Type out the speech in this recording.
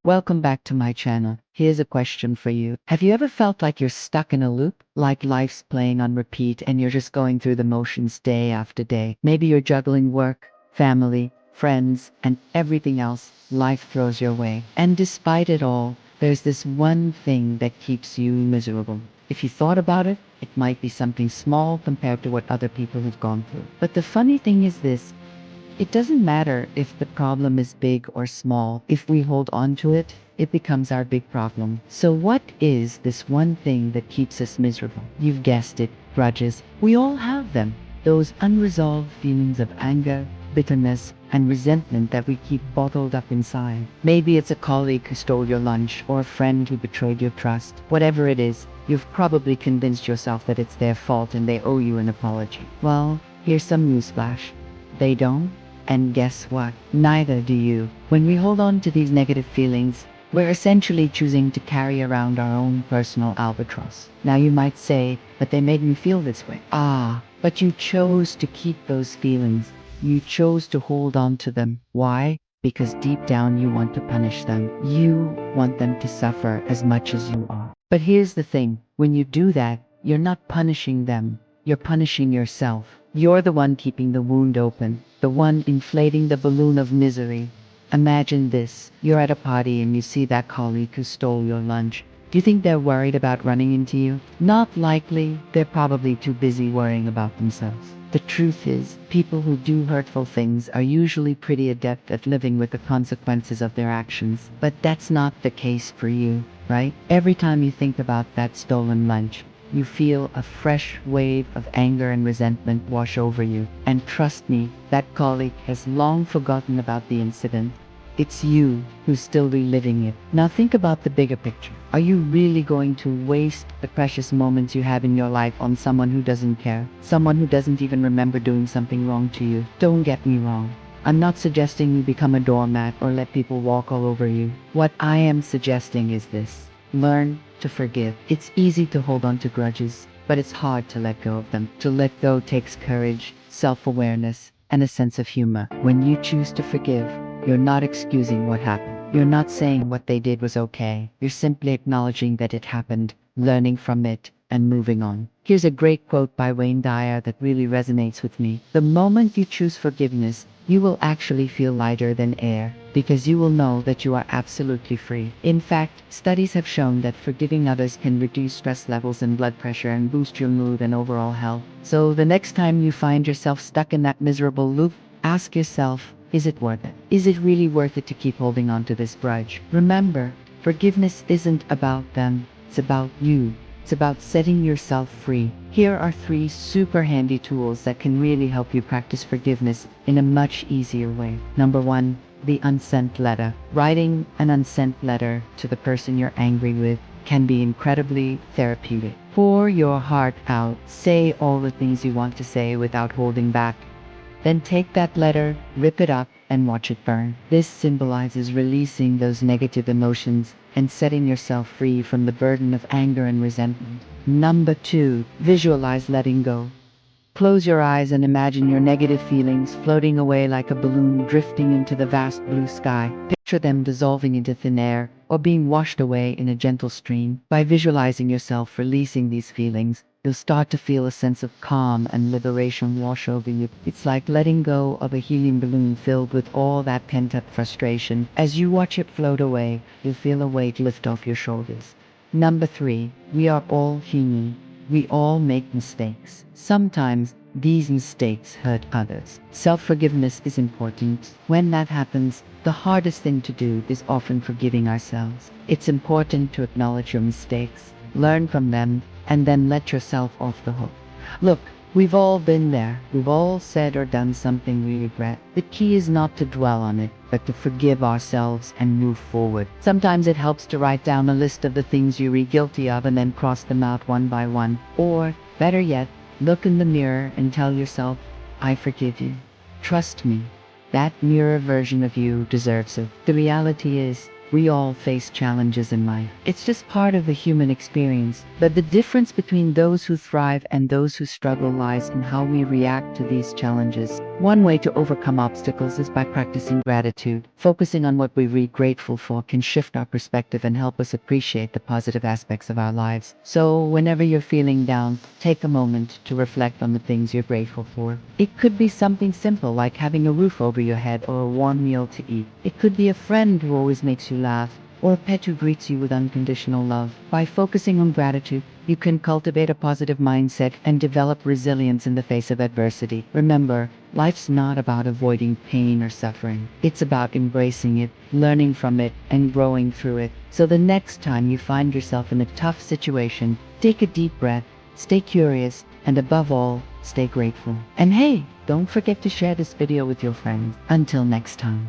Welcome back to my channel. Here's a question for you. Have you ever felt like you're stuck in a loop? Like life's playing on repeat and you're just going through the motions day after day? Maybe you're juggling work, family, friends, and everything else life throws your way. And despite it all, there's this one thing that keeps you miserable. If you thought about it, it might be something small compared to what other people have gone through. But the funny thing is this. It doesn't matter if the problem is big or small. If we hold on to it, it becomes our big problem. So what is this one thing that keeps us miserable? You've guessed it, grudges. We all have them. Those unresolved feelings of anger, bitterness, and resentment that we keep bottled up inside. Maybe it's a colleague who stole your lunch or a friend who betrayed your trust. Whatever it is, you've probably convinced yourself that it's their fault and they owe you an apology. Well, here's some newsflash. They don't. And guess what? Neither do you. When we hold on to these negative feelings, we're essentially choosing to carry around our own personal albatross. Now you might say, but they made me feel this way. But you chose to keep those feelings. You chose to hold on to them. Why? Because deep down you want to punish them. You want them to suffer as much as you are. But here's the thing. When you do that, you're not punishing them. You're punishing yourself. You're the one keeping the wound open, the one inflating the balloon of misery. Imagine this. You're at a party and you see that colleague who stole your lunch. Do you think they're worried about running into you? Not likely. They're probably too busy worrying about themselves. The truth is, people who do hurtful things are usually pretty adept at living with the consequences of their actions. But that's not the case for you, right? Every time you think about that stolen lunch, you feel a fresh wave of anger and resentment wash over you. And trust me, that colleague has long forgotten about the incident. It's you who's still reliving it. Now think about the bigger picture. Are you really going to waste the precious moments you have in your life on someone who doesn't care? Someone who doesn't even remember doing something wrong to you? Don't get me wrong. I'm not suggesting you become a doormat or let people walk all over you. What I am suggesting is this. Learn to forgive. It's easy to hold on to grudges, but it's hard to let go of them. To let go takes courage, self-awareness, and a sense of humor. When you choose to forgive, you're not excusing what happened. You're not saying what they did was okay. You're simply acknowledging that it happened, learning from it, and moving on. Here's a great quote by Wayne Dyer that really resonates with me. The moment you choose forgiveness, you will actually feel lighter than air, because you will know that you are absolutely free. In fact, studies have shown that forgiving others can reduce stress levels and blood pressure and boost your mood and overall health. So the next time you find yourself stuck in that miserable loop, ask yourself, is it worth it? Is it really worth it to keep holding on to this grudge? Remember, forgiveness isn't about them, it's about you. It's about setting yourself free. Here are 3 super handy tools that can really help you practice forgiveness in a much easier way. Number 1, the unsent letter. Writing an unsent letter to the person you're angry with can be incredibly therapeutic. Pour your heart out. Say all the things you want to say without holding back. Then take that letter, rip it up, and watch it burn. This symbolizes releasing those negative emotions and setting yourself free from the burden of anger and resentment. Number 2, visualize letting go. Close your eyes and imagine your negative feelings floating away like a balloon drifting into the vast blue sky. Picture them dissolving into thin air or being washed away in a gentle stream. By visualizing yourself releasing these feelings, you'll start to feel a sense of calm and liberation wash over you. It's like letting go of a helium balloon filled with all that pent-up frustration. As you watch it float away, you'll feel a weight lift off your shoulders. Number 3, we are all human. We all make mistakes. Sometimes these mistakes hurt others. Self-forgiveness is important. When that happens, the hardest thing to do is often forgiving ourselves. It's important to acknowledge your mistakes, learn from them, and then let yourself off the hook. Look, we've all been there. We've all said or done something we regret. The key is not to dwell on it, but to forgive ourselves and move forward. Sometimes it helps to write down a list of the things you're guilty of and then cross them out one by one. Or, better yet, look in the mirror and tell yourself, I forgive you. Trust me, that mirror version of you deserves it. The reality is, We all face challenges in life. It's just part of the human experience. But the difference between those who thrive and those who struggle lies in how we react to these challenges. One way to overcome obstacles is by practicing gratitude. Focusing on what we're grateful for can shift our perspective and help us appreciate the positive aspects of our lives. So, whenever you're feeling down, take a moment to reflect on the things you're grateful for. It could be something simple like having a roof over your head or a warm meal to eat. It could be a friend who always makes you laugh, or a pet who greets you with unconditional love. By focusing on gratitude, you can cultivate a positive mindset and develop resilience in the face of adversity. Remember, life's not about avoiding pain or suffering. It's about embracing it, learning from it, and growing through it. So the next time you find yourself in a tough situation, take a deep breath, stay curious, and above all, stay grateful. And hey, don't forget to share this video with your friends. Until next time.